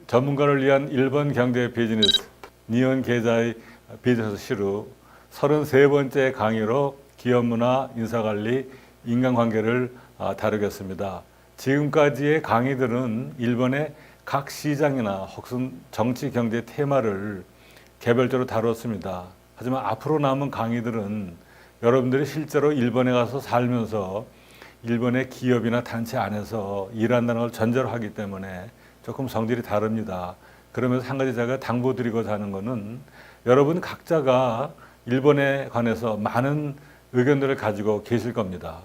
전문가를 위한 일본 경제 비즈니스 니혼 계좌의 비즈니스 시루 33번째 강의로 기업 문화, 인사관리, 인간관계를 다루겠습니다. 지금까지의 강의들은 일본의 각 시장이나 혹은 정치, 경제 테마를 개별적으로 다뤘습니다. 하지만 앞으로 남은 강의들은 여러분들이 실제로 일본에 가서 살면서 일본의 기업이나 단체 안에서 일한다는 걸 전제로 하기 때문에 조금 성질이 다릅니다. 그러면서 한 가지 제가 당부드리고자 하는 것은 여러분 각자가 일본에 관해서 많은 의견들을 가지고 계실 겁니다.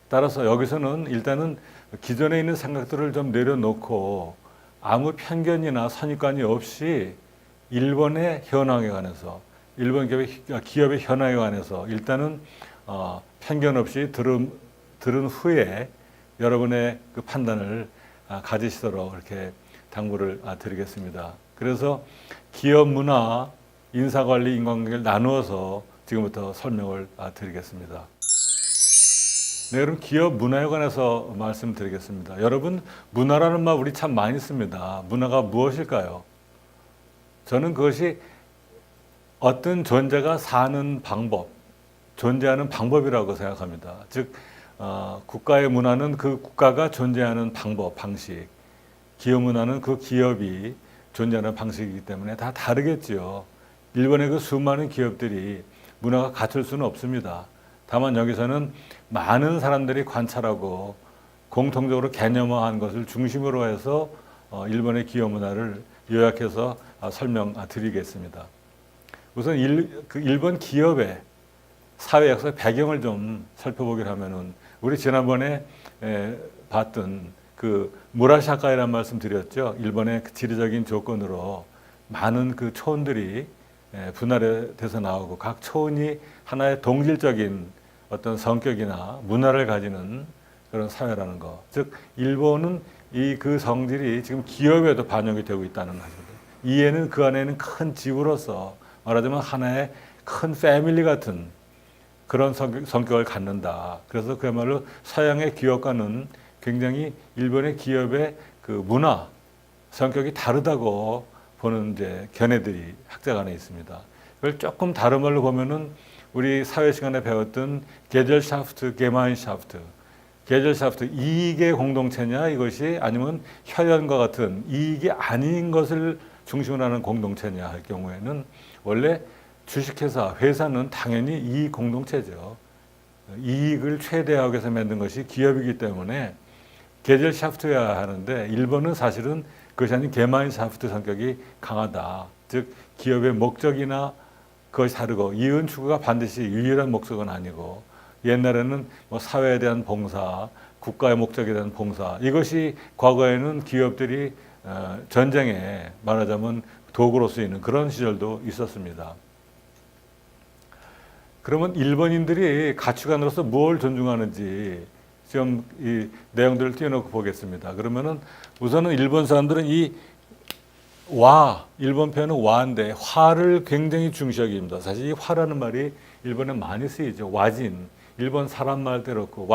따라서 여기서는 일단은 기존에 있는 생각들을 좀 내려놓고 아무 편견이나 선입관이 없이 일본의 현황에 관해서 일본 기업의 현황에 관해서 일단은 편견 없이 들은 후에 여러분의 그 판단을 가지시도록 이렇게 당부를 드리겠습니다. 그래서 기업 문화, 인사관리, 인간관계를 나누어서 지금부터 설명을 드리겠습니다. 네, 그럼 기업 문화에 관해서 말씀드리겠습니다. 여러분, 문화라는 말 우리 참 많이 씁니다. 문화가 무엇일까요? 저는 그것이 어떤 존재가 사는 방법, 존재하는 방법이라고 생각합니다. 즉, 국가의 문화는 그 국가가 존재하는 방법, 방식, 기업 문화는 그 기업이 존재하는 방식이기 때문에 다 다르겠지요. 일본의 그 수많은 기업들이 문화가 같을 수는 없습니다. 다만 여기서는 많은 사람들이 관찰하고 공통적으로 개념화한 것을 중심으로 해서 일본의 기업 문화를 요약해서 설명드리겠습니다. 우선 일본 기업의 사회 역사 배경을 좀 살펴보기로 하면은 우리 지난번에 봤던 그 무라샤카이라는 말씀 드렸죠. 일본의 그 지리적인 조건으로 많은 그 초원들이 분할돼서 나오고 각 초원이 하나의 동질적인 어떤 성격이나 문화를 가지는 그런 사회라는 거. 즉 일본은 이 그 성질이 지금 기업에도 반영이 되고 있다는 것입니다. 이해는 그 안에는 큰 지구로서 말하자면 하나의 큰 패밀리 같은 그런 성격을 갖는다. 그래서 그야말로 서양의 기업과는 굉장히 일본의 기업의 그 문화, 성격이 다르다고 보는 이제 견해들이 학자간에 있습니다. 그걸 조금 다른 말로 보면은 우리 사회 시간에 배웠던 게젤샤프트, 게마인샤프트, 게젤샤프트 이익의 공동체냐 이것이 아니면 혈연과 같은 이익이 아닌 것을 중심으로 하는 공동체냐 할 경우에는 원래 주식회사, 회사는 당연히 이익 공동체죠. 이익을 최대화하기 위해서 만든 것이 기업이기 때문에 게젤샤프트여야 하는데 일본은 사실은 그것이 아닌 게마인샤프트 성격이 강하다. 즉 기업의 목적이나 그것이 다르고 이윤 추구가 반드시 유일한 목적은 아니고 옛날에는 뭐 사회에 대한 봉사, 국가의 목적에 대한 봉사 이것이 과거에는 기업들이 전쟁에 말하자면 도구로 쓰이는 그런 시절도 있었습니다. 그러면 일본인들이 가치관으로서 뭘 존중하는지 좀 이 내용들을 띄워놓고 보겠습니다. 그러면은 우선은 일본 사람들은 일본 표현은 와인데 화를 굉장히 중시하게 됩니다. 사실 이 화라는 말이 일본에 많이 쓰이죠. 와진, 일본 사람 말도 그렇고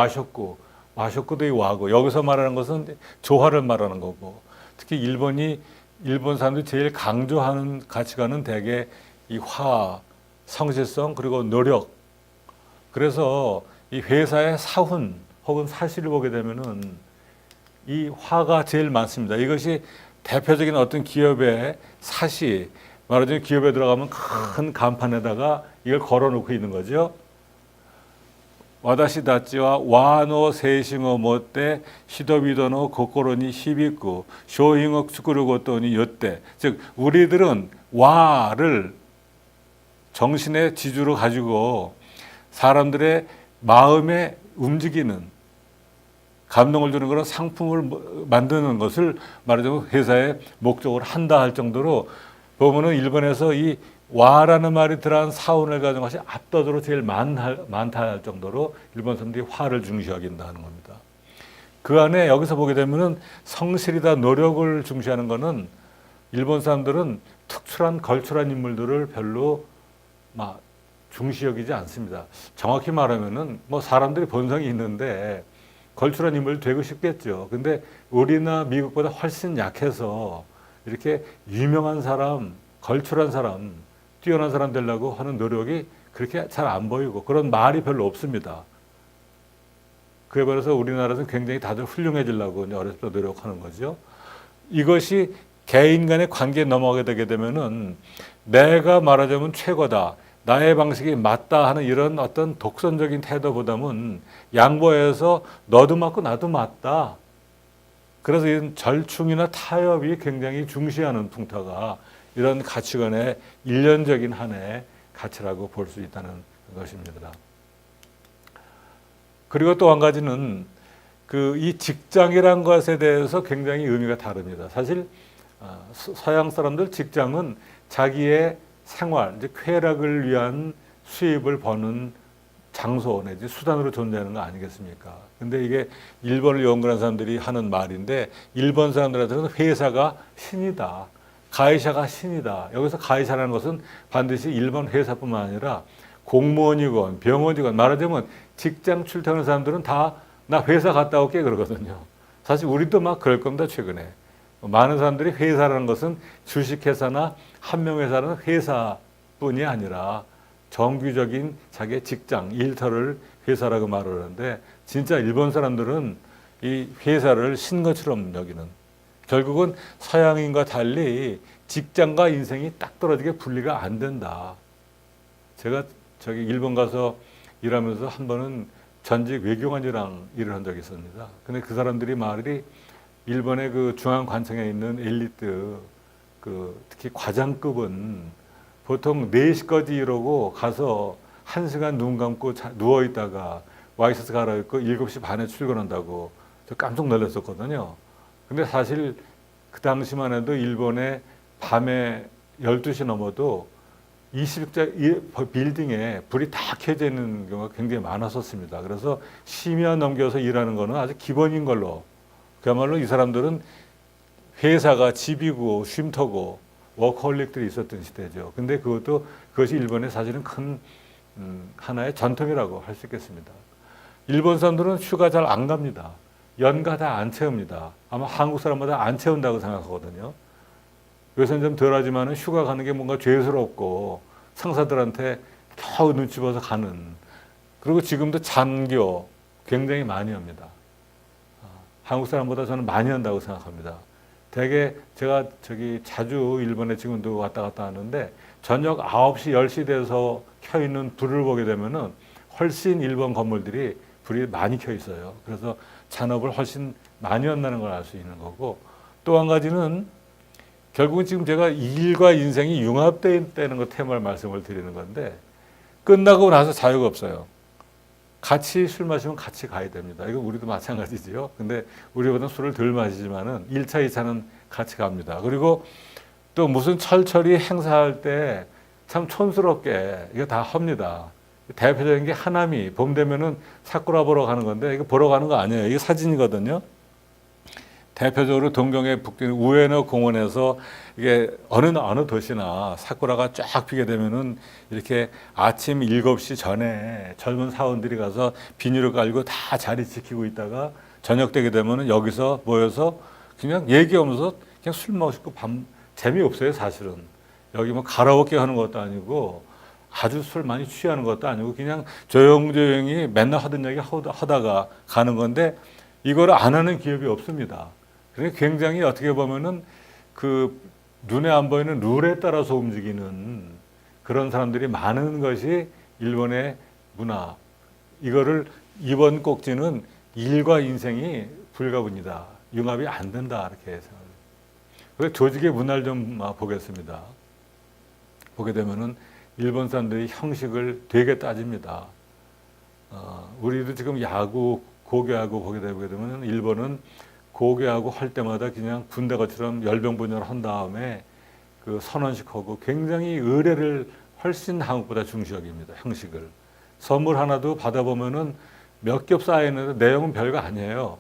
와쇼쿠도 이 와고 여기서 말하는 것은 조화를 말하는 거고 특히 일본 사람들이 제일 강조하는 가치관은 대개 이 화, 성실성 그리고 노력. 그래서 이 회사의 사훈 혹은 사실을 보게 되면은 이 화가 제일 많습니다. 이것이 대표적인 어떤 기업의 사시, 말하자면 기업에 들어가면 큰 간판에다가 이걸 걸어놓고 있는 거죠. 와다시 다치와 와노 세싱어 모때 시도비도노 고코로니 히비쿠 쇼잉어 츠쿠르고토니 요때 즉 우리들은 와를 정신의 지주로 가지고 사람들의 마음에 움직이는 감동을 주는 그런 상품을 만드는 것을 말하자면 회사의 목적으로 한다 할 정도로 보면은 일본에서 이 와라는 말이 들어간 사원을 가진 것이 압도적으로 제일 많다 할 정도로 일본 사람들이 화를 중시하게 한다는 겁니다. 그 안에 여기서 보게 되면은 성실이다 노력을 중시하는 것은 일본 사람들은 특출한 걸출한 인물들을 별로 막 중시 여기지 않습니다. 정확히 말하면은 뭐 사람들이 본성이 있는데 걸출한 인물 되고 싶겠죠. 근데 우리나 미국보다 훨씬 약해서 이렇게 유명한 사람, 걸출한 사람, 뛰어난 사람 되려고 하는 노력이 그렇게 잘 안 보이고 그런 말이 별로 없습니다. 그에 반해서 우리나라에서는 굉장히 다들 훌륭해지려고 어렸을 때 노력하는 거죠. 이것이 개인 간의 관계에 넘어가게 되게 되면은 내가 말하자면 최고다, 나의 방식이 맞다 하는 이런 어떤 독선적인 태도보다는 양보해서 너도 맞고 나도 맞다. 그래서 이런 절충이나 타협이 굉장히 중시하는 풍토가 이런 가치관의 일련적인 하나의 가치라고 볼 수 있다는 것입니다. 그리고 또 한 가지는 이 직장이란 것에 대해서 굉장히 의미가 다릅니다. 사실 서양 사람들 직장은 자기의 생활, 이제 쾌락을 위한 수입을 버는 장소 내지 수단으로 존재하는 거 아니겠습니까? 근데 이게 일본을 연구한 사람들이 하는 말인데 일본 사람들한테는 회사가 신이다. 가이샤가 신이다. 여기서 가이샤라는 것은 반드시 일본 회사뿐만 아니라 공무원이건 병원이건 말하자면 직장 출퇴근하는 사람들은 다 나 회사 갔다 올게 그러거든요. 사실 우리도 막 그럴 겁니다. 최근에 많은 사람들이 회사라는 것은 주식회사나 한명회사라는 회사뿐이 아니라 정규적인 자기의 직장, 일터를 회사라고 말을 하는데 진짜 일본 사람들은 이 회사를 신 것처럼 여기는, 결국은 서양인과 달리 직장과 인생이 딱 떨어지게 분리가 안 된다. 제가 저기 일본 가서 일하면서 한 번은 전직 외교관이랑 일을 한 적이 있습니다. 근데 그 사람들이 말이 일본의 그 중앙관청에 있는 엘리트, 특히 과장급은 보통 4시까지 이러고 가서 1시간 눈 감고 누워있다가 와이셔츠 갈아입고 7시 반에 출근한다고 저 깜짝 놀랐었거든요. 근데 사실 그 당시만 해도 일본의 밤에 12시 넘어도 20자 빌딩에 불이 다 켜져 있는 경우가 굉장히 많았었습니다. 그래서 심야 넘겨서 일하는 거는 아주 기본인 걸로, 그야말로 이 사람들은 회사가 집이고 쉼터고 워커홀릭들이 있었던 시대죠. 근데 그것이 일본의 사실은 큰 하나의 전통이라고 할 수 있겠습니다. 일본 사람들은 휴가 잘 안 갑니다. 연가 다 안 채웁니다. 아마 한국 사람보다 안 채운다고 생각하거든요. 요새는 좀 덜하지만 휴가 가는 게 뭔가 죄스럽고 상사들한테 겨우 눈치 봐서 가는, 그리고 지금도 잔교 굉장히 많이 합니다. 한국 사람보다 저는 많이 한다고 생각합니다. 대개 제가 자주 일본에 지금도 왔다 갔다 하는데 저녁 9시, 10시 돼서 켜 있는 불을 보게 되면은 훨씬 일본 건물들이 불이 많이 켜 있어요. 그래서 잔업을 훨씬 많이 한다는 걸 알 수 있는 거고, 또 한 가지는 결국은 지금 제가 일과 인생이 융합되어 있다는 것 테마를 말씀을 드리는 건데, 끝나고 나서 자유가 없어요. 같이 술 마시면 같이 가야 됩니다. 이거 우리도 마찬가지지요. 근데 우리보다는 술을 덜 마시지만은 1차, 2차는 같이 갑니다. 그리고 또 무슨 철철이 행사할 때 참 촌스럽게 이거 다 합니다. 대표적인 게 하나미, 봄 되면은 사쿠라 보러 가는 건데 이거 보러 가는 거 아니에요. 이게 사진이거든요. 대표적으로 동경의 북쪽 우에노 공원에서 이게 어느 도시나 사쿠라가 쫙 피게 되면은 이렇게 아침 7시 전에 젊은 사원들이 가서 비닐을 깔고 다 자리 지키고 있다가 저녁 되게 되면은 여기서 모여서 그냥 얘기하면서 그냥 술 마시고 재미없어요, 사실은. 여기 뭐 가라오케 하는 것도 아니고 아주 술 많이 취하는 것도 아니고 그냥 조용조용히 맨날 하던 얘기 하다가 가는 건데 이거를 안 하는 기업이 없습니다. 그래서 굉장히 어떻게 보면은 눈에 안 보이는 룰에 따라서 움직이는 그런 사람들이 많은 것이 일본의 문화. 이거를 이번 꼭지는 일과 인생이 불가분이다. 융합이 안 된다. 이렇게 해서. 그래서 조직의 문화를 좀 보겠습니다. 보게 되면은 일본 사람들이 형식을 되게 따집니다. 우리도 지금 야구, 고교야구 보게 되면 일본은 고교하고 할 때마다 그냥 군대가처럼 열병분열을 한 다음에 선언식하고 굉장히 의례를 훨씬 한국보다 중시 여깁니다. 형식을. 선물 하나도 받아보면은 몇 겹 쌓여있는데 내용은 별거 아니에요.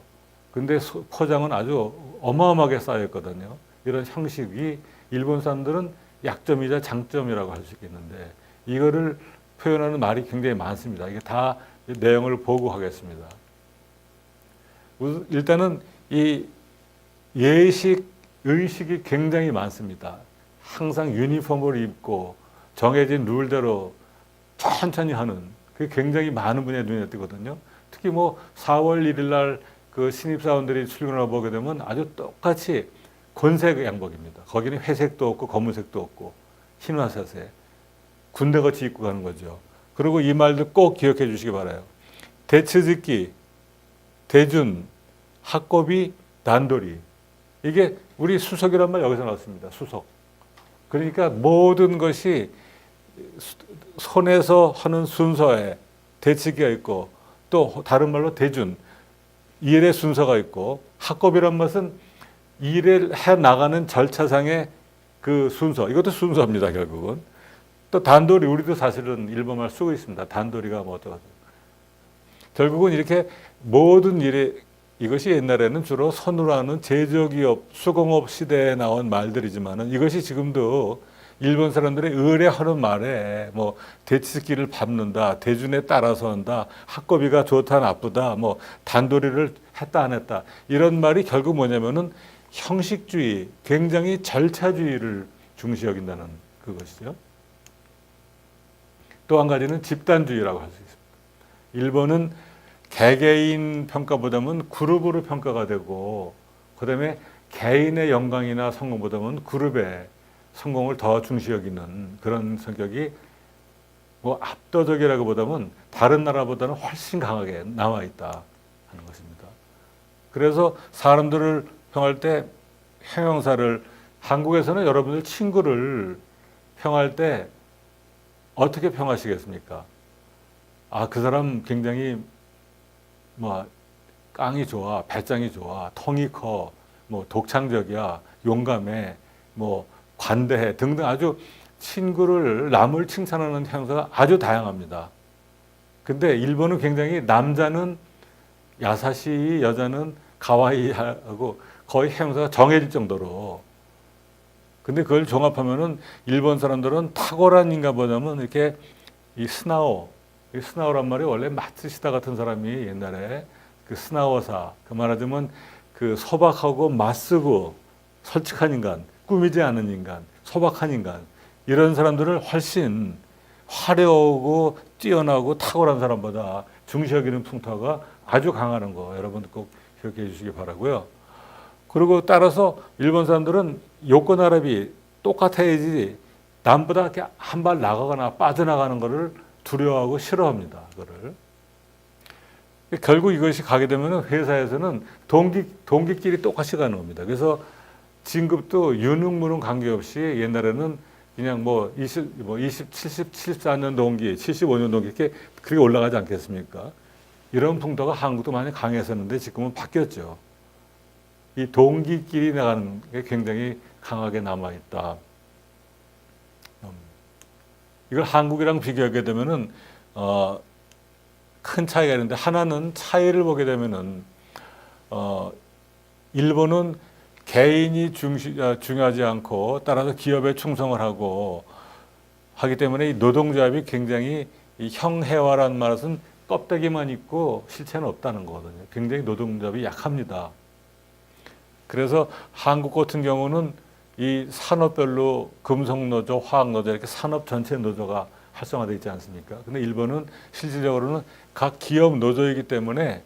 근데 포장은 아주 어마어마하게 쌓여있거든요. 이런 형식이 일본 사람들은 약점이자 장점이라고 할 수 있겠는데 이거를 표현하는 말이 굉장히 많습니다. 이게 다 내용을 보고 하겠습니다. 일단은 이 예식 의식이 굉장히 많습니다. 항상 유니폼을 입고 정해진 룰대로 천천히 하는, 그게 굉장히 많은 분의 눈에 띄거든요. 특히 뭐 4월 1일 날 그 신입사원들이 출근을 보게 되면 아주 똑같이 곤색 양복입니다. 거기는 회색도 없고 검은색도 없고 흰화사세, 군대같이 입고 가는 거죠. 그리고 이 말도 꼭 기억해 주시기 바라요. 대치짓기, 대준, 학고비, 단돌이. 이게 우리 수석이란 말 여기서 나왔습니다. 수석. 그러니까 모든 것이 손에서 하는 순서에 대치기가 있고, 또 다른 말로 대준, 일의 순서가 있고, 학고비란 것은 일을 해 나가는 절차상의 그 순서, 이것도 순서입니다, 결국은. 또 단돌이, 우리도 사실은 일본말 쓰고 있습니다. 단돌이가 뭐 어쩌고. 결국은 이렇게 모든 일에, 이것이 옛날에는 주로 손으로 하는 제조기업, 수공업 시대에 나온 말들이지만은 이것이 지금도 일본 사람들의 의뢰하는 말에 뭐 대치기를 밟는다, 대준에 따라서 한다, 학고비가 좋다 나쁘다, 뭐 단도리를 했다 안 했다, 이런 말이 결국 뭐냐면은 형식주의, 굉장히 절차주의를 중시 여긴다는 그것이죠. 또 한 가지는 집단주의라고 할 수 있습니다. 일본은 개개인 평가보다는 그룹으로 평가가 되고, 그다음에 개인의 영광이나 성공보다는 그룹의 성공을 더 중시 여기는 그런 성격이 뭐 압도적이라기보다는 다른 나라보다는 훨씬 강하게 남아 있다 하는 것입니다. 그래서 사람들을 평할 때 형용사를, 한국에서는 여러분들 친구를 평할 때 어떻게 평하시겠습니까? 아, 그 사람 굉장히 뭐 깡이 좋아, 배짱이 좋아, 통이 커, 뭐 독창적이야, 용감해, 뭐 관대해 등등, 아주 친구를, 남을 칭찬하는 형사가 아주 다양합니다. 근데 일본은 굉장히 남자는 야사시, 여자는 가와이 하고 거의 형사가 정해질 정도로. 근데 그걸 종합하면은 일본 사람들은 탁월한 인간보다는 이렇게 이 스나오란 말이 원래 마츠시다 같은 사람이 옛날에 그 스나오사, 그 말하자면 그 소박하고 맞쓰고 솔직한 인간, 꾸미지 않은 인간, 소박한 인간, 이런 사람들을 훨씬 화려하고 뛰어나고 탁월한 사람보다 중시 여기는 풍토가 아주 강하는 거 여러분들 꼭 기억해 주시기 바라고요. 그리고 따라서 일본 사람들은 요건화랍이 똑같아야지 남보다 이렇게 한 발 나가거나 빠져나가는 것을 두려워하고 싫어합니다. 그거를. 결국 이것이 가게 되면 회사에서는 동기끼리 똑같이 가는 겁니다. 그래서 진급도 유능무능 관계없이 옛날에는 그냥 뭐 74년 동기, 75년 동기 이렇게 그렇게 올라가지 않겠습니까? 이런 풍토가 한국도 많이 강했었는데 지금은 바뀌었죠. 이 동기끼리 나가는 게 굉장히 강하게 남아있다. 이걸 한국이랑 비교하게 되면은 큰 차이가 있는데, 하나는 차이를 보게 되면은 일본은 개인이 중요하지 않고 따라서 기업에 충성을 하기 때문에 이 노동조합이 굉장히 이 형해화라는 말은 껍데기만 있고 실체는 없다는 거거든요. 굉장히 노동조합이 약합니다. 그래서 한국 같은 경우는 이 산업별로 금속노조, 화학노조 이렇게 산업 전체 노조가 활성화되어 있지 않습니까? 근데 일본은 실질적으로는 각 기업 노조이기 때문에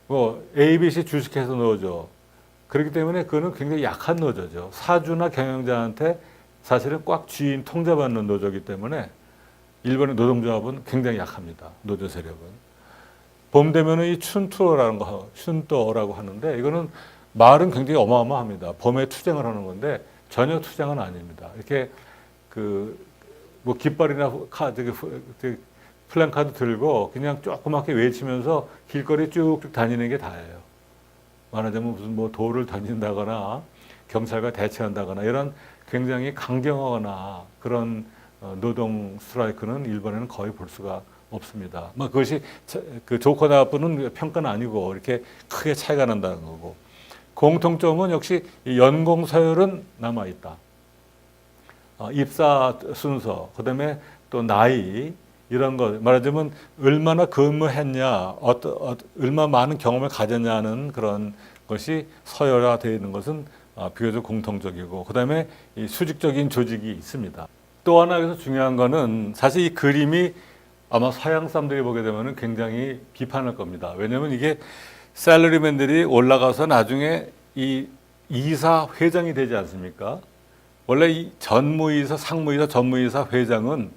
뭐 ABC 주식회사 노조, 그렇기 때문에 그거는 굉장히 약한 노조죠. 사주나 경영자한테 사실은 꽉 쥐인 통제받는 노조이기 때문에 일본의 노동조합은 굉장히 약합니다. 노조 세력은. 봄 되면은 이 춘토라고 하는데, 이거는 말은 굉장히 어마어마합니다. 봄에 투쟁을 하는 건데 전혀 투쟁은 아닙니다. 이렇게 뭐 깃발이나 플랜카드 들고 그냥 조그맣게 외치면서 길거리 쭉쭉 다니는 게 다예요. 말하자면 무슨 뭐 돌을 던진다거나 경찰과 대치한다거나 이런 굉장히 강경하거나 그런 노동 스트라이크는 일본에는 거의 볼 수가 없습니다. 뭐 그것이 그 좋고 나쁘는 평가는 아니고 이렇게 크게 차이가 난다는 거고, 공통점은 역시 연공 서열은 남아 있다. 입사 순서, 그다음에 또 나이, 이런 것, 말하자면 얼마나 근무했냐, 얼마 많은 경험을 가졌냐는 그런 것이 서열화되어 있는 것은 비교적 공통적이고, 그다음에 이 수직적인 조직이 있습니다. 또 하나 여기서 중요한 거는 사실 이 그림이 아마 서양 사람들이 보게 되면 굉장히 비판할 겁니다. 왜냐하면 이게 샐러리맨들이 올라가서 나중에 이 이사 회장이 되지 않습니까? 원래 이 전무이사, 상무이사, 전무이사 회장은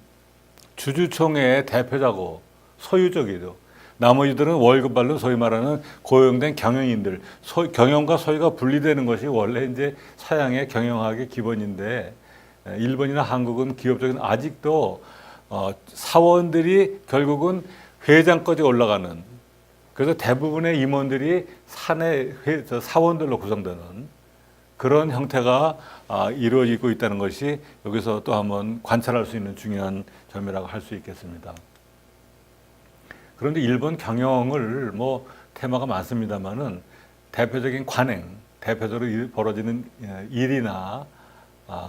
주주총회의 대표자고 소유적이죠. 나머지들은 월급 받는 소위 말하는 고용된 경영인들, 경영과 소유가 분리되는 것이 원래 이제 서양의 경영학의 기본인데, 일본이나 한국은 기업적인 아직도 사원들이 결국은 회장까지 올라가는, 그래서 대부분의 임원들이 사원들로 구성되는 그런 형태가 이루어지고 있다는 것이 여기서 또 한번 관찰할 수 있는 중요한 점이라고 할 수 있겠습니다. 그런데 일본 경영을 뭐 테마가 많습니다만은 대표적인 관행, 대표적으로 벌어지는 일이나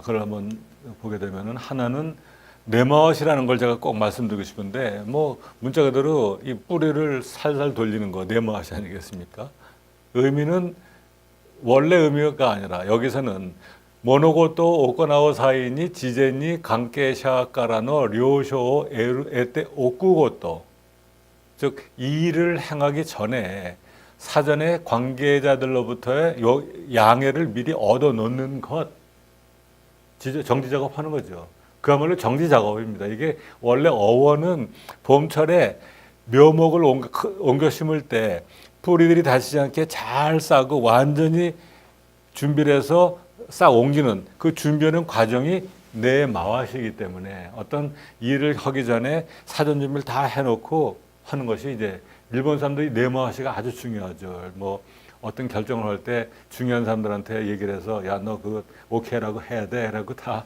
그걸 한번 보게 되면은 하나는 네머엇이라는 걸 제가 꼭 말씀드리고 싶은데, 뭐 문자 그대로 이 뿌리를 살살 돌리는 거 네머엇이 아니겠습니까? 의미는 원래 의미가 아니라 여기서는 모노고토 오코나오 사이니 지제니 관계샤카라노 료쇼 에테 오쿠고토, 즉 이 일을 행하기 전에 사전에 관계자들로부터의 양해를 미리 얻어 놓는 것, 정지 작업하는 거죠. 그야말로 정지 작업입니다. 이게 원래 어원은 봄철에 묘목을 옮겨 심을 때 뿌리들이 다치지 않게 잘 싸고 완전히 준비를 해서 싹 옮기는 그 준비하는 과정이 네마와시이기 때문에 어떤 일을 하기 전에 사전 준비를 다 해놓고 하는 것이 이제 일본 사람들이 네마와시가 아주 중요하죠. 뭐 어떤 결정을 할 때 중요한 사람들한테 얘기를 해서 야, 너 그거 오케이라고 해야 돼 라고 다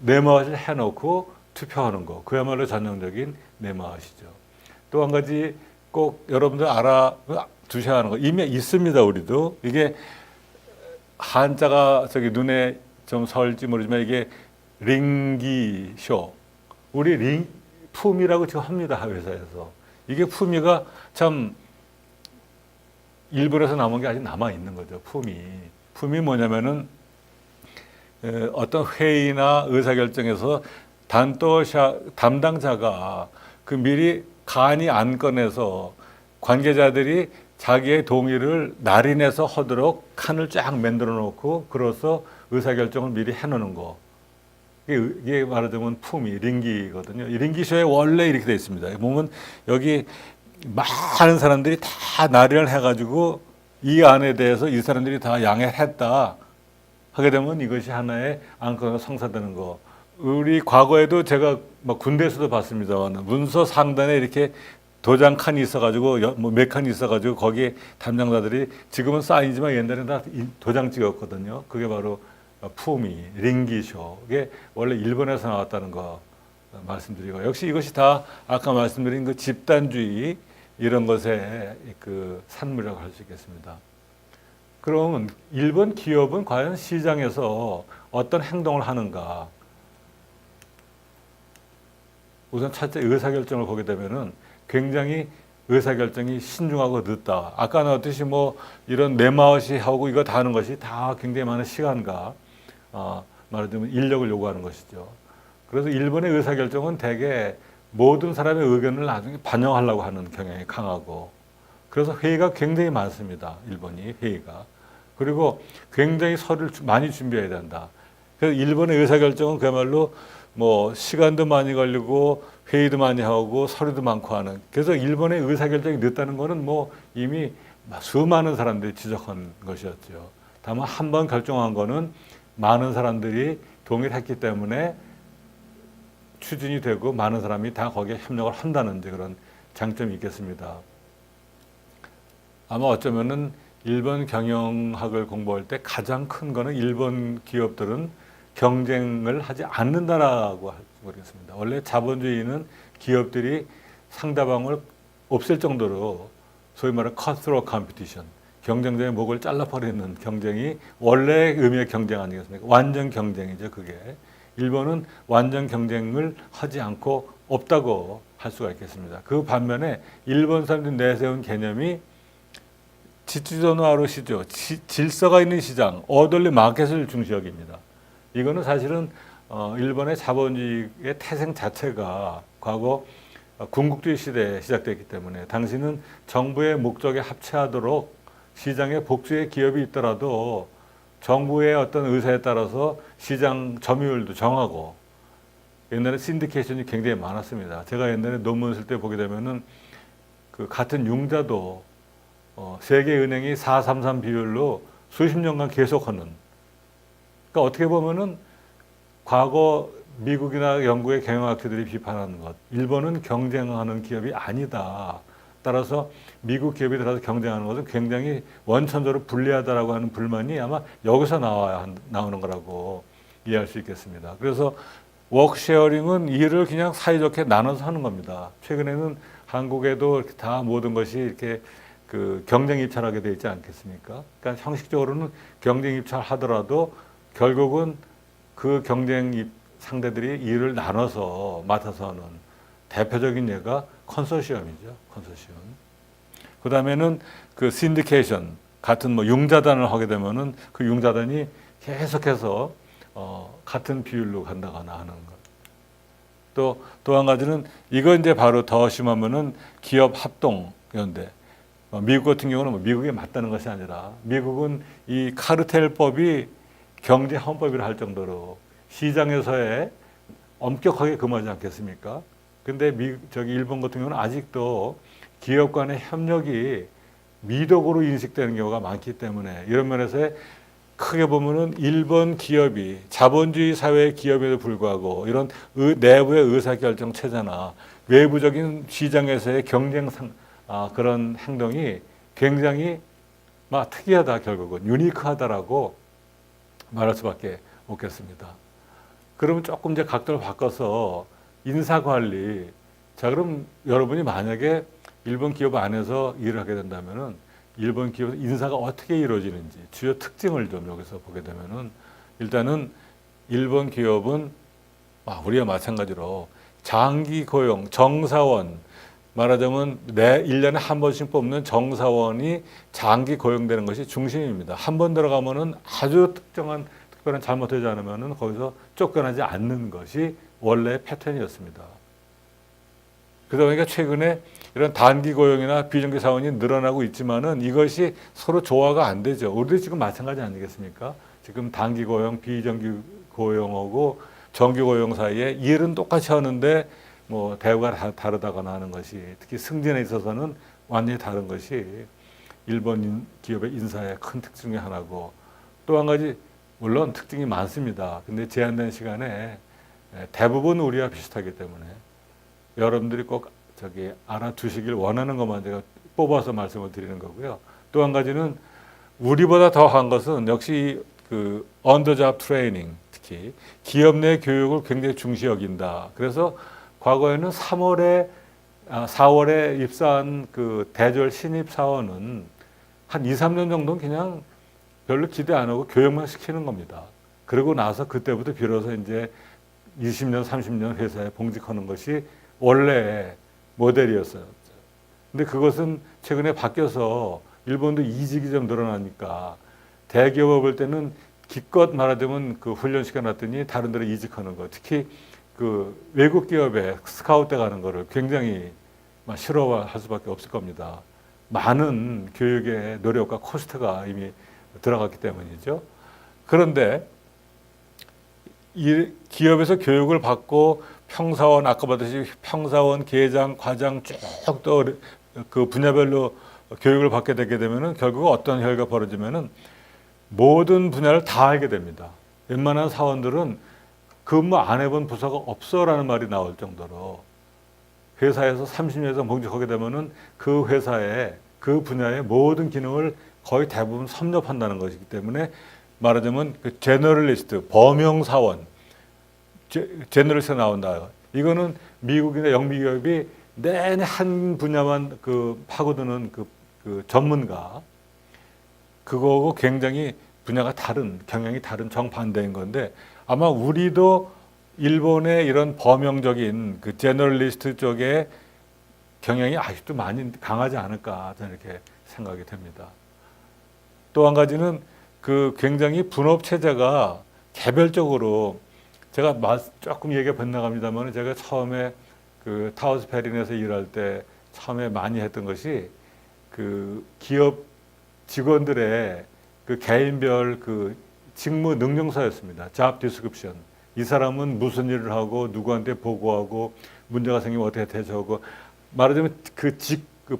네마와시를 해놓고 투표하는 거, 그야말로 전형적인 네마와시죠. 또 한 가지 꼭 여러분들 알아두셔야 하는 거, 이미 있습니다. 우리도 이게 한자가 눈에 좀 설지 모르지만 이게 링기쇼, 우리 품이라고 지금 합니다. 회사에서. 이게 품위가 참 일본에서 남은 게 아직 남아 있는 거죠. 품이 뭐냐면은 어떤 회의나 의사결정에서 담당자가 그 미리 간이 안 꺼내서 관계자들이 자기의 동의를 날인해서 하도록 칸을 쫙 만들어 놓고, 그래서 의사결정을 미리 해놓는 거. 이게 말하자면 품위, 링기거든요. 이 링기쇼에 원래 이렇게 되어 있습니다. 보면 여기 많은 사람들이 다 날인을 해가지고 이 안에 대해서 이 사람들이 다 양해했다 하게 되면 이것이 하나의 안건으로 성사되는 거. 우리 과거에도 제가 막 군대에서도 봤습니다만 문서 상단에 이렇게 도장 칸이 있어가지고 몇 칸이 있어가지고 거기에 담당자들이, 지금은 사인이지만 옛날에는 다 도장 찍었거든요. 그게 바로 품위, 링기쇼. 이게 원래 일본에서 나왔다는 거 말씀드리고, 역시 이것이 다 아까 말씀드린 그 집단주의 이런 것의 그 산물이라고 할 수 있겠습니다. 그럼 일본 기업은 과연 시장에서 어떤 행동을 하는가? 우선 첫째, 의사결정을 보게 되면은 굉장히 의사결정이 신중하고 늦다. 아까 나왔듯이 뭐 이런 네마우시 하고 이거 다 하는 것이 다 굉장히 많은 시간과 말하자면 인력을 요구하는 것이죠. 그래서 일본의 의사결정은 대개 모든 사람의 의견을 나중에 반영하려고 하는 경향이 강하고, 그래서 회의가 굉장히 많습니다. 일본이 회의가. 그리고 굉장히 서류를 많이 준비해야 된다. 그래서 일본의 의사결정은 그야말로 뭐 시간도 많이 걸리고 회의도 많이 하고 서류도 많고 하는, 그래서 일본의 의사결정이 늦다는 것은 뭐 이미 수많은 사람들이 지적한 것이었죠. 다만 한 번 결정한 거는 많은 사람들이 동의를 했기 때문에 추진이 되고 많은 사람이 다 거기에 협력을 한다는 그런 장점이 있겠습니다. 아마 어쩌면은 일본 경영학을 공부할 때 가장 큰 거는 일본 기업들은 경쟁을 하지 않는다라고 할지 모르겠습니다. 원래 자본주의는 기업들이 상대방을 없앨 정도로 소위 말하는 cutthroat competition, 경쟁자의 목을 잘라버리는 경쟁이 원래 의미의 경쟁 아니겠습니까? 완전 경쟁이죠, 그게. 일본은 완전 경쟁을 하지 않고 없다고 할 수가 있겠습니다. 그 반면에 일본 사람들이 내세운 개념이 지주전화로 시죠. 질서가 있는 시장, 어덜리 마켓을 중시 여깁니다. 이거는 사실은 일본의 자본주의의 태생 자체가 과거 군국주의 시대에 시작됐기 때문에 당시는 정부의 목적에 합치하도록 시장에 복수의 기업이 있더라도 정부의 어떤 의사에 따라서 시장 점유율도 정하고 옛날에 신디케이션이 굉장히 많았습니다. 제가 옛날에 논문 쓸 때 보게 되면은 그 같은 융자도 세계은행이 4:3:3 비율로 수십 년간 계속하는. 그러니까 어떻게 보면은 과거 미국이나 영국의 경영학자들이 비판하는 것, 일본은 경쟁하는 기업이 아니다. 따라서 미국 기업이 들어서 경쟁하는 것은 굉장히 원천적으로 불리하다라고 하는 불만이 아마 여기서 나오는 거라고 이해할 수 있겠습니다. 그래서 워크쉐어링은 일을 그냥 사이좋게 나눠서 하는 겁니다. 최근에는 한국에도 이렇게 다 모든 것이 이렇게 그 경쟁 입찰하게 되어 있지 않겠습니까? 그러니까 형식적으로는 경쟁 입찰하더라도 결국은 그 경쟁 상대들이 일을 나눠서 맡아서 하는 대표적인 예가 컨소시엄이죠. 컨소시엄. 그 다음에는 그 신디케이션 같은 뭐 융자단을 하게 되면은 그 융자단이 계속해서 같은 비율로 간다거나 하는 것. 또 한 가지는 이거 이제 바로 더 심하면은 기업 합동 연대. 미국 같은 경우는 뭐 미국에 맞다는 것이 아니라 미국은 이 카르텔법이 경제 헌법이라 할 정도로 시장에서의 엄격하게 금하지 않겠습니까? 근데 일본 같은 경우는 아직도 기업 간의 협력이 미덕으로 인식되는 경우가 많기 때문에 이런 면에서 크게 보면은 일본 기업이 자본주의 사회의 기업에도 불구하고 이런 내부의 의사결정 체제나 외부적인 시장에서의 그런 행동이 굉장히 특이하다, 결국은 유니크하다라고 말할 수밖에 없겠습니다. 그러면 조금 이제 각도를 바꿔서 인사관리. 자, 그럼 여러분이 만약에 일본 기업 안에서 일을 하게 된다면은 일본 기업 인사가 어떻게 이루어지는지 주요 특징을 좀 여기서 보게 되면은 일단은 일본 기업은 우리와 마찬가지로 장기 고용, 정사원, 말하자면 1년에 한 번씩 뽑는 정사원이 장기 고용되는 것이 중심입니다. 한 번 들어가면은 아주 특별한 잘못하지 않으면은 거기서 쫓겨나지 않는 것이 원래 패턴이었습니다. 그러다 보니까 최근에 이런 단기 고용이나 비정규 사원이 늘어나고 있지만은 이것이 서로 조화가 안 되죠. 우리도 지금 마찬가지 아니겠습니까? 지금 단기 고용, 비정규 고용하고 정규 고용 사이에 일은 똑같이 하는데 뭐 대우가 다르다거나 하는 것이, 특히 승진에 있어서는 완전히 다른 것이 일본 기업의 인사의 큰 특징 중에 하나고, 또 한 가지 물론 특징이 많습니다. 근데 제한된 시간에 대부분 우리와 비슷하기 때문에 여러분들이 꼭 알아두시길 원하는 것만 제가 뽑아서 말씀을 드리는 거고요. 또 한 가지는 우리보다 더한 것은 역시 그 언더잡 트레이닝, 특히 기업 내 교육을 굉장히 중시 여긴다. 그래서 과거에는 4월에 입사한 그 대졸 신입 사원은 한 2, 3년 정도는 그냥 별로 기대 안 하고 교육만 시키는 겁니다. 그러고 나서 그때부터 비로소 이제 20년, 30년 회사에 봉직하는 것이 원래 모델이었어요. 근데 그것은 최근에 바뀌어서 일본도 이직이 좀 늘어나니까 대기업을 볼 때는 기껏 말하자면 그 훈련시켜 놨더니 다른 데로 이직하는 거, 특히 그 외국 기업에 스카우트 가는 거를 굉장히 싫어할 수밖에 없을 겁니다. 많은 교육의 노력과 코스트가 이미 들어갔기 때문이죠. 그런데 이 기업에서 교육을 받고 평사원, 아까 봤듯이 평사원, 계장, 과장 쭉 또 그 분야별로 교육을 받게 되게 되면은 결국 어떤 결과가 벌어지면은 모든 분야를 다 알게 됩니다. 웬만한 사원들은 근무 안 해본 부서가 없어라는 말이 나올 정도로 회사에서 30년 이상 봉직하게 되면은 그 회사의 그 분야의 모든 기능을 거의 대부분 섭렵한다는 것이기 때문에 말하자면 그 제너럴리스트, 범용사원, 제너럴리스트가 나온다. 이거는 미국이나 영미 기업이 내내 한 분야만 파고드는 그 전문가, 그거하고 굉장히 분야가 다른, 경향이 다른 정반대인 건데, 아마 우리도 일본의 이런 범용적인 그 제너럴리스트 쪽에 경향이 아직도 많이 강하지 않을까 저는 이렇게 생각이 됩니다. 또 한 가지는 그 굉장히 분업 체제가 개별적으로 제가 조금 얘기가 빗나갑니다만 제가 처음에 그 타우스 페린에서 일할 때 처음에 많이 했던 것이 그 기업 직원들의 그 개인별 그 직무 능력서였습니다. job description. 이 사람은 무슨 일을 하고 누구한테 보고하고 문제가 생기면 어떻게 대처하고 말하자면 그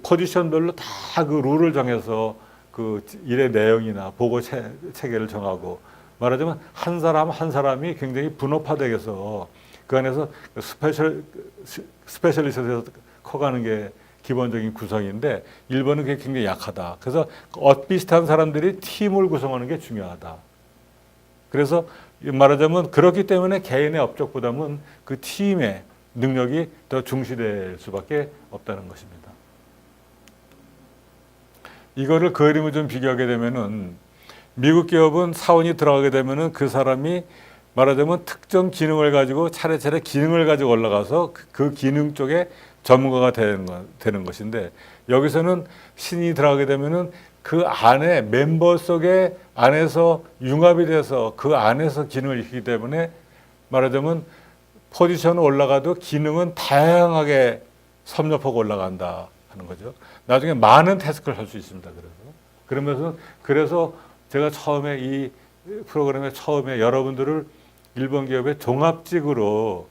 포지션별로 다 그 룰을 정해서 그 일의 내용이나 보고 체계를 정하고 말하자면 한 사람 한 사람이 굉장히 분업화되어서 그 안에서 스페셜리스트에서 커가는 게 기본적인 구성인데 일본은 그게 굉장히 약하다. 그래서 비슷한 사람들이 팀을 구성하는 게 중요하다. 그래서 말하자면 그렇기 때문에 개인의 업적보다는 그 팀의 능력이 더 중시될 수밖에 없다는 것입니다. 이거를 그림을 좀 비교하게 되면은 미국 기업은 사원이 들어가게 되면은 그 사람이 말하자면 특정 기능을 가지고 차례차례 기능을 가지고 올라가서 그 기능 쪽에 전문가가 되는 것인데 여기서는 신이 들어가게 되면은 그 안에 멤버 속에 안에서 융합이 돼서 그 안에서 기능을 익히기 때문에 말하자면 포지션은 올라가도 기능은 다양하게 섭렵하고 올라간다 하는 거죠. 나중에 많은 태스크를 할 수 있습니다. 그래서 제가 처음에 이 프로그램에 처음에 여러분들을 일본 기업의 종합직으로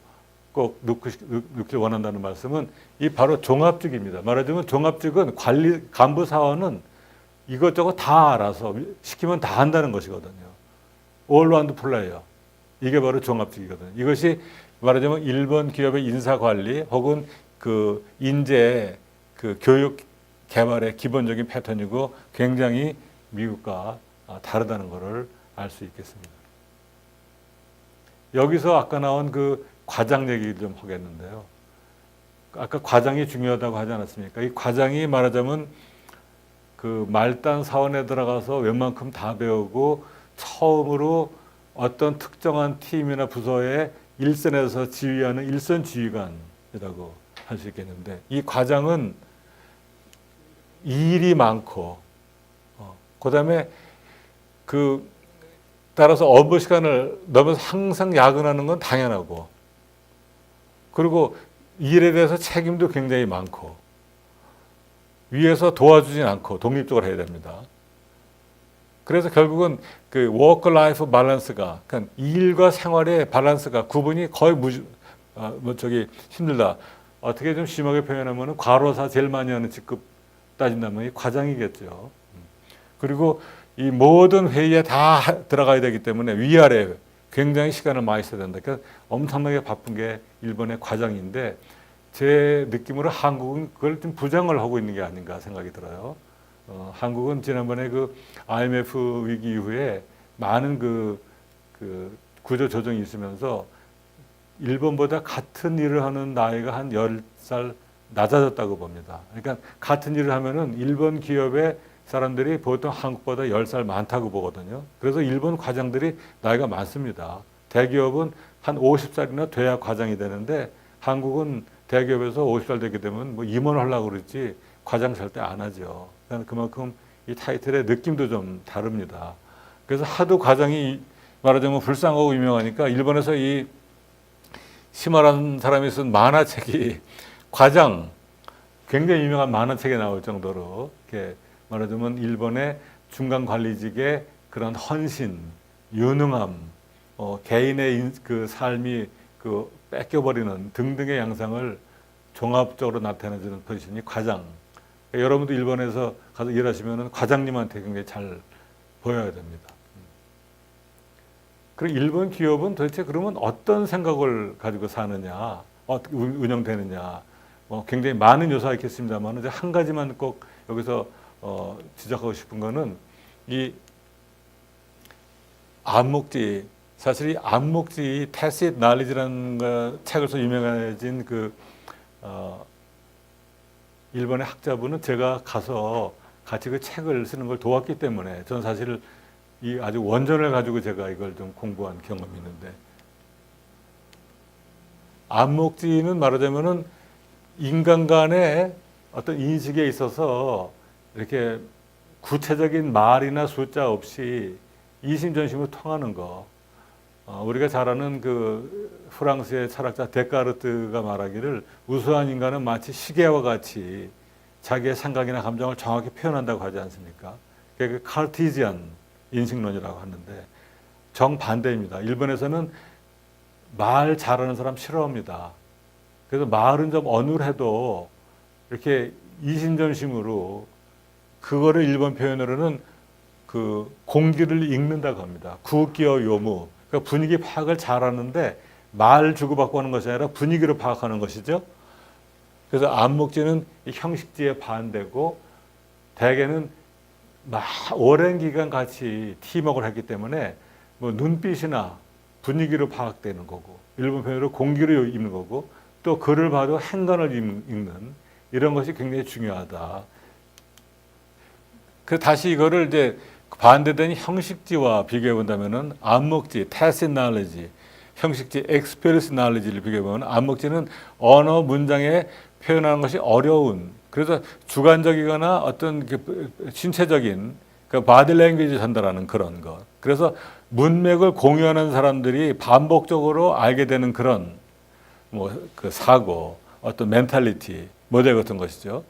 꼭 넣길 원한다는 말씀은 이 바로 종합직입니다. 말하자면 종합직은 간부 사원은 이것저것 다 알아서 시키면 다 한다는 것이거든요. 올라운드 플레이어. 이게 바로 종합직이거든요. 이것이 말하자면 일본 기업의 인사관리 혹은 그 인재 그 교육 개발의 기본적인 패턴이고 굉장히 미국과 다르다는 것을 알 수 있겠습니다. 여기서 아까 나온 그 과장 얘기 좀 하겠는데요. 아까 과장이 중요하다고 하지 않았습니까? 이 과장이 말하자면 그 말단 사원에 들어가서 웬만큼 다 배우고 처음으로 어떤 특정한 팀이나 부서의 일선에서 지휘하는 일선 지휘관이라고 할 수 있겠는데 이 과장은 일이 많고 그다음에 따라서 업무 시간을 넘어서 항상 야근하는 건 당연하고 그리고 일에 대해서 책임도 굉장히 많고 위에서 도와주진 않고 독립적으로 해야 됩니다. 그래서 결국은 그 워크 라이프 밸런스가 그러니까 일과 생활의 밸런스가 구분이 거의 힘들다. 어떻게 좀 심하게 표현하면 과로사 제일 많이 하는 직급 따진다면 이 과장이겠죠. 그리고 이 모든 회의에 다 들어가야 되기 때문에 위아래 굉장히 시간을 많이 써야 된다. 그러니까 엄청나게 바쁜 게 일본의 과장인데 제 느낌으로 한국은 그걸 좀 부정을 하고 있는 게 아닌가 생각이 들어요. 한국은 지난번에 그 IMF 위기 이후에 많은 그 구조 조정이 있으면서 일본보다 같은 일을 하는 나이가 한 10살 낮아졌다고 봅니다. 그러니까 같은 일을 하면은 일본 기업의 사람들이 보통 한국보다 10살 많다고 보거든요. 그래서 일본 과장들이 나이가 많습니다. 대기업은 한 50살이나 돼야 과장이 되는데 한국은 대기업에서 50살 되게 되면 뭐 임원하려고 그러지 과장 절대 안 하죠. 그러니까 그만큼 이 타이틀의 느낌도 좀 다릅니다. 그래서 하도 과장이 말하자면 불쌍하고 유명하니까 일본에서 이 시마라는 사람이 쓴 만화책이 과장 굉장히 유명한 만화책에 나올 정도로 이렇게 말하자면 일본의 중간 관리직의 그런 헌신, 유능함, 개인의 그 삶이 그 뺏겨버리는 등등의 양상을 종합적으로 나타내주는 포지션이 과장. 그러니까 여러분도 일본에서 가서 일하시면 과장님한테 굉장히 잘 보여야 됩니다. 그리고 일본 기업은 도대체 그러면 어떤 생각을 가지고 사느냐, 운영되느냐, 굉장히 많은 요소가 있겠습니다만 한 가지만 꼭 여기서 지적하고 싶은 거는 이 암묵지, 사실 이 암묵지 tacit knowledge라는 책을 써 유명해진 일본의 학자분은 제가 가서 같이 그 책을 쓰는 걸 도왔기 때문에 저는 사실 이 아주 원전을 가지고 제가 이걸 좀 공부한 경험이 있는데 암묵지는 말하자면은 인간 간의 어떤 인식에 있어서 이렇게 구체적인 말이나 숫자 없이 이심전심으로 통하는 거. 우리가 잘 아는 그 프랑스의 철학자 데카르트가 말하기를 우수한 인간은 마치 시계와 같이 자기의 생각이나 감정을 정확히 표현한다고 하지 않습니까? 그게 그 카르티지안 인식론이라고 하는데 정반대입니다. 일본에서는 말 잘하는 사람 싫어합니다. 그래서 말은 좀 어눌해도 이렇게 이심전심으로 그거를 일본 표현으로는 그 공기를 읽는다고 합니다. 구기어 요무. 그러니까 분위기 파악을 잘하는데 말 주고받고 하는 것이 아니라 분위기로 파악하는 것이죠. 그래서 안목지는 형식지의 반대고 대개는 오랜 기간 같이 팀워크를 했기 때문에 뭐 눈빛이나 분위기로 파악되는 거고 일본 표현으로 공기로 읽는 거고 또 글을 봐도 행간을 읽는 이런 것이 굉장히 중요하다. 그 다시 이거를 이제 반대된 형식지와 비교해 본다면은 안목지, tacit knowledge, 형식지, experience knowledge를 비교해 보면 안목지는 언어 문장에 표현하는 것이 어려운 그래서 주관적이거나 어떤 신체적인 그 바디 랭귀지 전달하는 그런 것. 그래서 문맥을 공유하는 사람들이 반복적으로 알게 되는 그런 뭐 그 사고, 어떤 멘탈리티, 모델 같은 것이죠.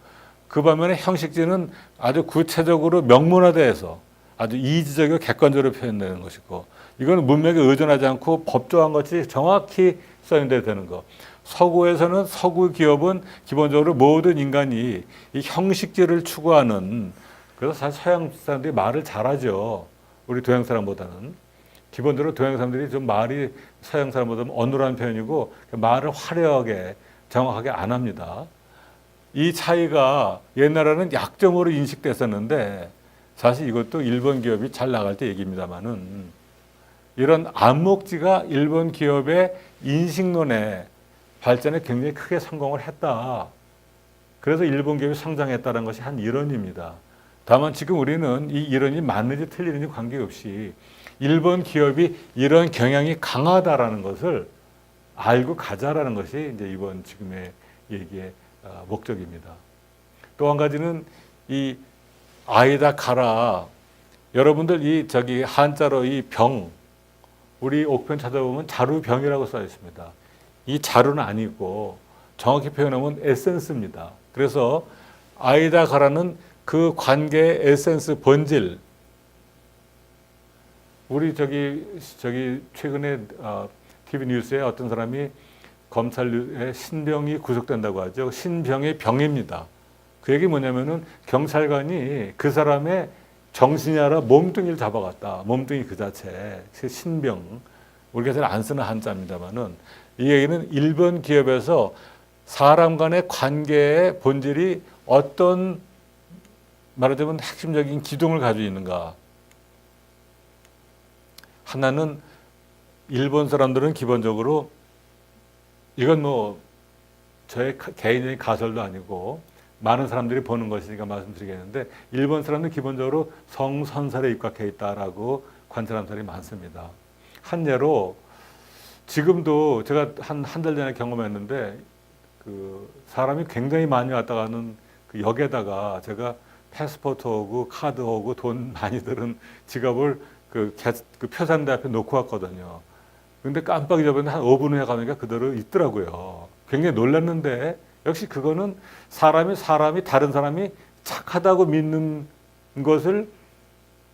그 반면에 형식지는 아주 구체적으로 명문화돼서 아주 이지적이고 객관적으로 표현되는 것이고 이거는 문맥에 의존하지 않고 법조한 것이 정확히 써인돼야 되는 것. 서구에서는 서구 기업은 기본적으로 모든 인간이 이 형식지를 추구하는 그래서 사실 서양 사람들이 말을 잘하죠. 우리 동양 사람보다는. 기본적으로 동양 사람들이 좀 말이 서양 사람보다는 어눌한 편이고 말을 화려하게 정확하게 안 합니다. 이 차이가 옛날에는 약점으로 인식됐었는데 사실 이것도 일본 기업이 잘 나갈 때 얘기입니다만은 이런 안목지가 일본 기업의 인식론의 발전에 굉장히 크게 성공을 했다. 그래서 일본 기업이 성장했다는 것이 한 이론입니다. 다만 지금 우리는 이 이론이 맞는지 틀리는지 관계없이 일본 기업이 이런 경향이 강하다라는 것을 알고 가자라는 것이 이제 이번 지금의 얘기의 목적입니다. 또 한 가지는 이 아이다 가라. 여러분들 이 저기 한자로 이 병, 우리 옥편 찾아보면 자루병이라고 써 있습니다. 이 자루는 아니고 정확히 표현하면 에센스입니다. 그래서 아이다 가라는 그 관계의 에센스 본질. 우리 저기 최근에 TV 뉴스에 어떤 사람이 검찰의 신병이 구속된다고 하죠. 신병의 병입니다. 그 얘기 뭐냐면은 경찰관이 그 사람의 정신이 아니라 몸뚱이를 잡아갔다. 몸뚱이 그 자체. 신병. 우리가 잘 안 쓰는 한자입니다만은 이 얘기는 일본 기업에서 사람 간의 관계의 본질이 어떤 말하자면 핵심적인 기둥을 가지고 있는가. 하나는 일본 사람들은 기본적으로 이건 뭐 저의 개인적인 가설도 아니고 많은 사람들이 보는 것이니까 말씀드리겠는데 일본 사람들은 기본적으로 성선설에 입각해 있다라고 관찰하는 사람이 많습니다. 한 예로 지금도 제가 한 달 전에 경험했는데 그 사람이 굉장히 많이 왔다 가는 그 역에다가 제가 패스포트하고 카드하고 돈 많이 들은 지갑을 그 표산대 앞에 놓고 왔거든요. 근데 깜빡 잊어버렸는데 한 5분 후에 가니까 그대로 있더라고요. 굉장히 놀랐는데 역시 그거는 사람이 다른 사람이 착하다고 믿는 것을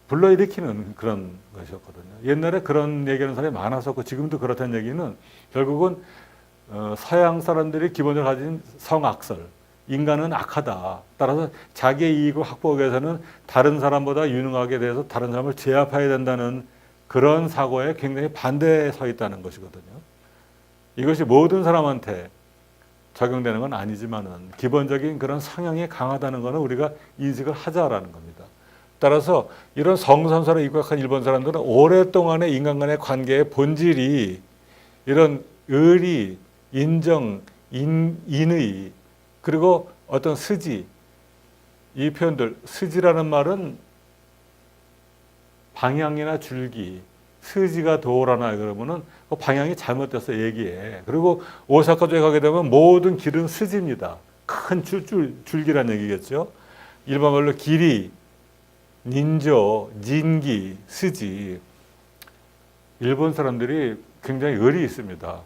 불러일으키는 그런 것이었거든요. 옛날에 그런 얘기하는 사람이 많았었고 지금도 그렇다는 얘기는 결국은 서양 사람들이 기본적으로 가진 성악설, 인간은 악하다. 따라서 자기의 이익을 확보하기 위해서는 다른 사람보다 유능하게 돼서 다른 사람을 제압해야 된다는 그런 사고에 굉장히 반대에 서 있다는 것이거든요. 이것이 모든 사람한테 적용되는 건 아니지만은 기본적인 그런 성향이 강하다는 것은 우리가 인식을 하자라는 겁니다. 따라서 이런 성선설에 입각한 일본 사람들은 오랫동안의 인간 간의 관계의 본질이 이런 의리, 인정, 인의 그리고 어떤 스지 이 표현들 스지라는 말은 방향이나 줄기 스지가 도라나 그러면은 그 방향이 잘못돼서 얘기해. 그리고 오사카 쪽에 가게 되면 모든 길은 스지입니다. 큰 줄기란 얘기겠죠. 일반 말로 길이 닌조, 진기, 스지. 일본 사람들이 굉장히 의리 있습니다.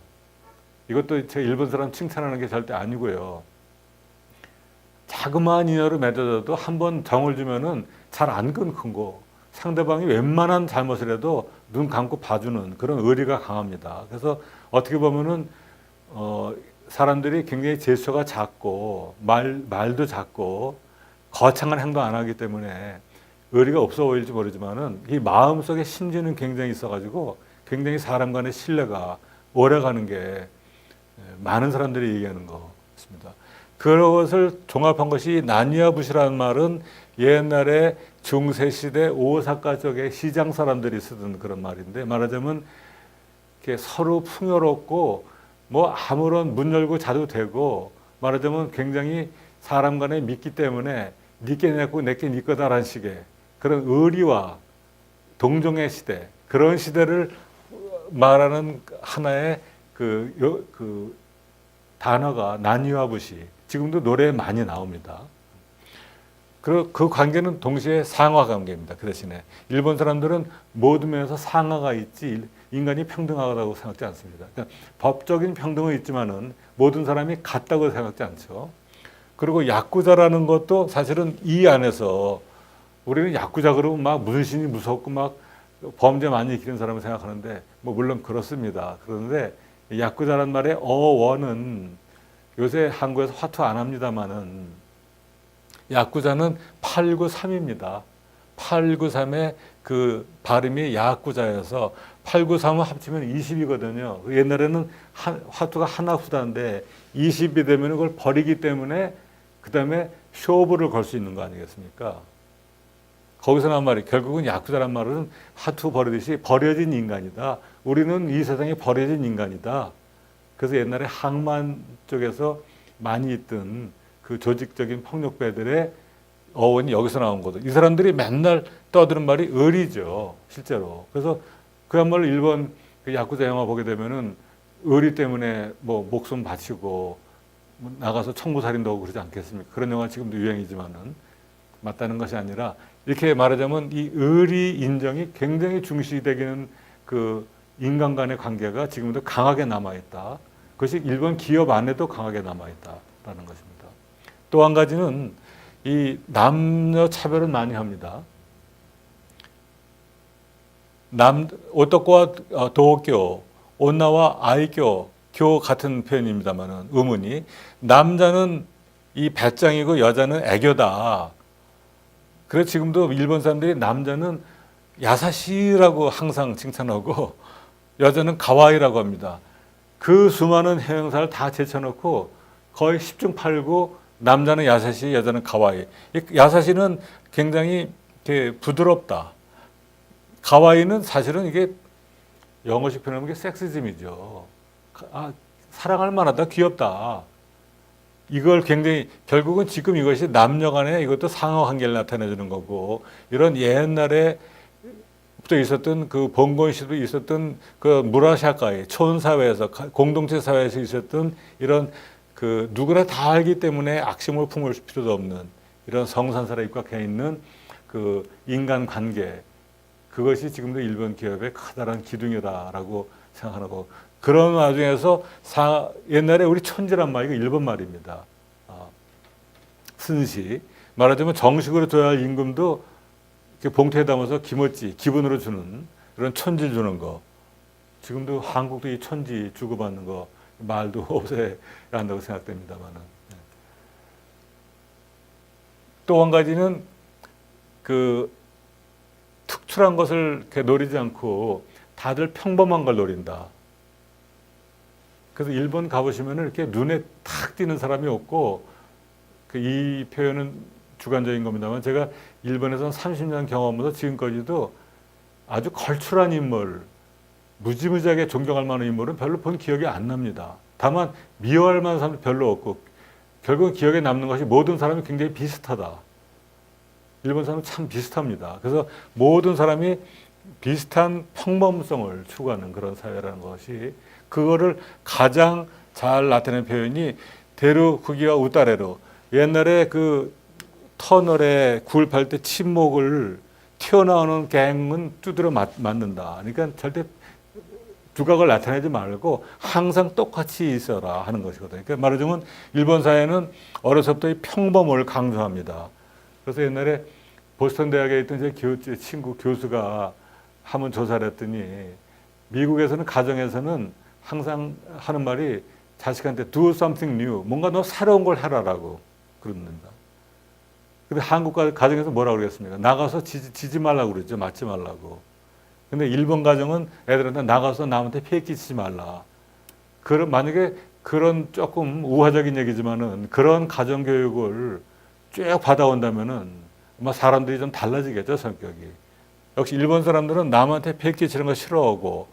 이것도 제가 일본 사람 칭찬하는 게 절대 아니고요. 자그마한 인연으로 맺어져도 한번 정을 주면은 잘 안 끊고 상대방이 웬만한 잘못을 해도 눈 감고 봐주는 그런 의리가 강합니다. 그래서 어떻게 보면은 사람들이 굉장히 제스처가 작고 말도 작고 거창한 행동 안 하기 때문에 의리가 없어 보일지 모르지만은 이 마음속에 심지는 굉장히 있어가지고 굉장히 사람 간의 신뢰가 오래가는 게 많은 사람들이 얘기하는 것입니다. 그것을 종합한 것이 나니아부시라는 말은 옛날에 중세시대 오사카 쪽에 시장 사람들이 쓰던 그런 말인데, 말하자면 이렇게 서로 풍요롭고 뭐 아무런 문 열고 자도 되고, 말하자면 굉장히 사람 간에 믿기 때문에 니께 내고 내께 니 거다라는 식의 그런 의리와 동정의 시대, 그런 시대를 말하는 하나의 그 단어가 나니와부시. 지금도 노래에 많이 나옵니다. 그 관계는 동시에 상하 관계입니다. 그 대신에 일본 사람들은 모든 면에서 상하가 있지 인간이 평등하다고 생각지 않습니다. 그러니까 법적인 평등은 있지만은 모든 사람이 같다고 생각지 않죠. 그리고 야쿠자라는 것도 사실은 이 안에서 우리는 야쿠자 그러면 막 무슨 신이 무섭고 막 범죄 많이 일으키는 사람을 생각하는데, 뭐 물론 그렇습니다. 그런데 야쿠자란 말의 어원은 요새 한국에서 화투 안 합니다만은 야쿠자는 893입니다. 893의 그 발음이 야쿠자여서 893을 합치면 20이거든요. 옛날에는 화투가 하나 후다인데 20이 되면 그걸 버리기 때문에 그 다음에 쇼부를 걸 수 있는 거 아니겠습니까? 거기서 나온 말이 결국은 야쿠자란 말은 화투 버리듯이 버려진 인간이다. 우리는 이 세상에 버려진 인간이다. 그래서 옛날에 항만 쪽에서 많이 있던 그 조직적인 폭력배들의 어원이 여기서 나온 거죠. 이 사람들이 맨날 떠드는 말이 의리죠, 실제로. 그래서 그야말로 일본 그 야쿠자 영화 보게 되면은 의리 때문에 뭐 목숨 바치고 나가서 청부살인도 하고 그러지 않겠습니까? 그런 영화 지금도 유행이지만은 맞다는 것이 아니라 이렇게 말하자면 이 의리 인정이 굉장히 중시되기는 그 인간 간의 관계가 지금도 강하게 남아있다. 그것이 일본 기업 안에도 강하게 남아있다라는 것입니다. 또 한 가지는 이 남녀 차별을 많이 합니다. 오토코와 도쿄, 온나와 아이교, 교 같은 표현입니다만은 의문이 남자는 이 배짱이고 여자는 애교다. 그래서 지금도 일본 사람들이 남자는 야사시라고 항상 칭찬하고 여자는 가와이라고 합니다. 그 수많은 형용사를 다 제쳐놓고 거의 10중 8구 남자는 야사시, 여자는 가와이. 야사시는 굉장히 이렇게 부드럽다. 가와이는 사실은 이게 영어식 표현하면 이게 섹시즘이죠. 사랑할 만하다, 귀엽다. 이걸 굉장히 결국은 지금 이것이 남녀 간의 이것도 상하 관계를 나타내주는 거고, 이런 옛날에 부터 있었던 그 봉건시도 있었던 그 무라샤카이 촌사회에서 공동체 사회에서 있었던 이런 그 누구나 다 알기 때문에 악심을 품을 필요도 없는 이런 성산설에 입각해 있는 그 인간 관계, 그것이 지금도 일본 기업의 커다란 기둥이다라고 생각하고, 그런 와중에서 옛날에 우리 촌지란 말, 이거 일본 말입니다. 순시. 말하자면 정식으로 줘야 할 임금도 이렇게 봉투에 담아서 기모찌, 기분으로 주는 이런 촌지 주는 거. 지금도 한국도 이 촌지 주고받는 거 말도 없애야 한다고 생각됩니다만은. 또 한 가지는 그 특출한 것을 이렇게 노리지 않고 다들 평범한 걸 노린다. 그래서 일본 가보시면 이렇게 눈에 탁 띄는 사람이 없고, 이 표현은 주관적인 겁니다만 제가 일본에서 30년 경험으로 지금까지도 아주 걸출한 인물, 무지무지하게 존경할 만한 인물은 별로 본 기억이 안 납니다. 다만 미워할 만한 사람도 별로 없고, 결국 기억에 남는 것이 모든 사람이 굉장히 비슷하다. 일본 사람은 참 비슷합니다. 그래서 모든 사람이 비슷한 평범성을 추구하는 그런 사회라는 것이, 그거를 가장 잘 나타내는 표현이 데루 쿠기와 우따레로. 옛날에 그 터널에 굴 팔 때 침목을 튀어나오는 갱은 두드려 맞는다. 그러니까 절대 두각을 나타내지 말고 항상 똑같이 있어라 하는 것이거든요. 그러니까 말하자면 일본 사회는 어려서부터 이 평범을 강조합니다. 그래서 옛날에 보스턴 대학에 있던 제 친구 교수가 한번 조사를 했더니 미국에서는 가정에서는 항상 하는 말이 자식한테 do something new, 뭔가 너 새로운 걸 해라라고 그런다. 근데 한국 가정에서 뭐라고 그러겠습니까? 나가서 지지 말라고 그러죠. 맞지 말라고. 근데 일본 가정은 애들한테 나가서 남한테 피해 끼치지 말라. 만약에 그런 조금 우화적인 얘기지만은 그런 가정 교육을 쭉 받아온다면은 아마 사람들이 좀 달라지겠죠, 성격이. 역시 일본 사람들은 남한테 피해 끼치는 거 싫어하고,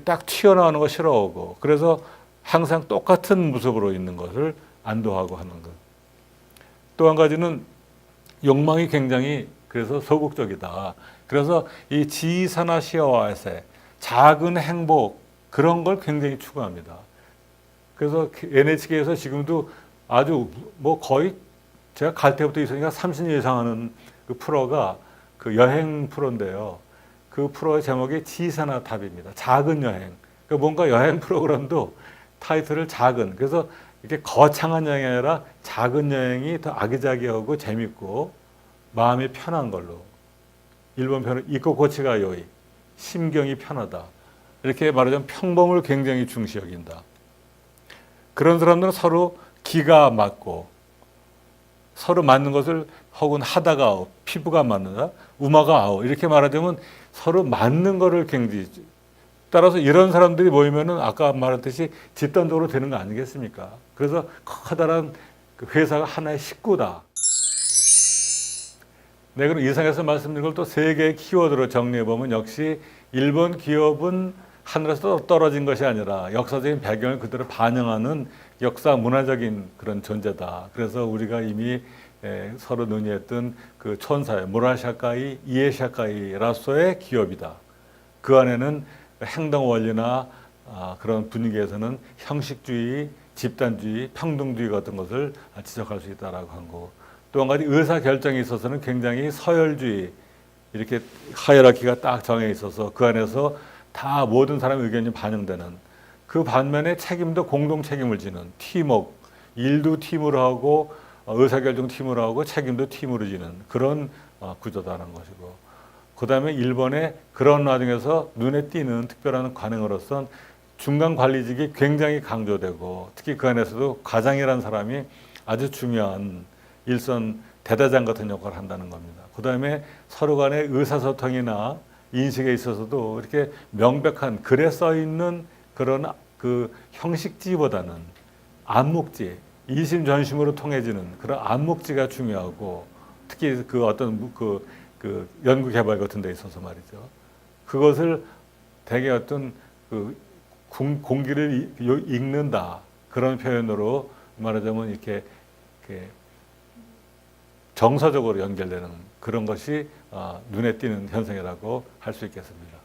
딱 튀어나오는 거 싫어하고, 그래서 항상 똑같은 모습으로 있는 것을 안도하고 하는 것. 또 한 가지는 욕망이 굉장히 그래서 소극적이다. 그래서 이 지사나시아와세, 작은 행복, 그런 걸 굉장히 추구합니다. 그래서 NHK에서 지금도 아주 뭐 거의 제가 갈 때부터 있으니까 30년 이상 하는 그 프로가 그 여행 프로인데요. 그 프로의 제목이 지사나탑입니다. 작은 여행. 그러니까 뭔가 여행 프로그램도 타이틀을 작은. 그래서 이렇게 거창한 여행이 아니라 작은 여행이 더 아기자기하고 재밌고 마음이 편한 걸로. 일본 표현은 이코코치가 요이, 심경이 편하다. 이렇게 말하자면 평범을 굉장히 중시 여긴다. 그런 사람들은 서로 기가 맞고 서로 맞는 것을 혹은 하다가 아웃, 피부가 맞는다, 우마가 아웃 이렇게 말하자면 서로 맞는 것을 굉장히 따라서 이런 사람들이 모이면은 아까 말했듯이 집단적으로 되는 거 아니겠습니까? 그래서 커다란 회사가 하나의 식구다. 네, 그럼 이상에서 말씀드린 걸 또 세 개의 키워드로 정리해 보면 역시 일본 기업은 하늘에서 떨어진 것이 아니라 역사적인 배경을 그대로 반영하는 역사 문화적인 그런 존재다. 그래서 우리가 이미 서로 논의했던 그 천사의 무라샤카이, 이에샤카이라서의 기업이다. 그 안에는 행동 원리나 그런 분위기에서는 형식주의, 집단주의, 평등주의 같은 것을 지적할 수 있다라고 한 거고. 또 한 가지 의사 결정에 있어서는 굉장히 서열주의, 이렇게 하이라키가 딱 정해 있어서 그 안에서 다 모든 사람의 의견이 반영되는, 그 반면에 책임도 공동 책임을 지는 팀워크, 일도 팀으로 하고 의사결정 팀으로 하고 책임도 팀으로 지는 그런 구조다는 것이고, 그 다음에 일본의 그런 와중에서 눈에 띄는 특별한 관행으로선 중간 관리직이 굉장히 강조되고, 특히 그 안에서도 과장이라는 사람이 아주 중요한 일선 대대장 같은 역할을 한다는 겁니다. 그 다음에 서로 간의 의사소통이나 인식에 있어서도 이렇게 명백한 글에 써 있는 그런 그 형식지보다는 암묵지, 이심전심으로 통해지는 그런 암묵지가 중요하고, 특히 그 어떤 그 연구개발 같은 데 있어서 말이죠. 그것을 되게 어떤 그 공기를 읽는다. 그런 표현으로 말하자면 이렇게 정서적으로 연결되는 그런 것이 눈에 띄는 현상이라고 할 수 있겠습니다.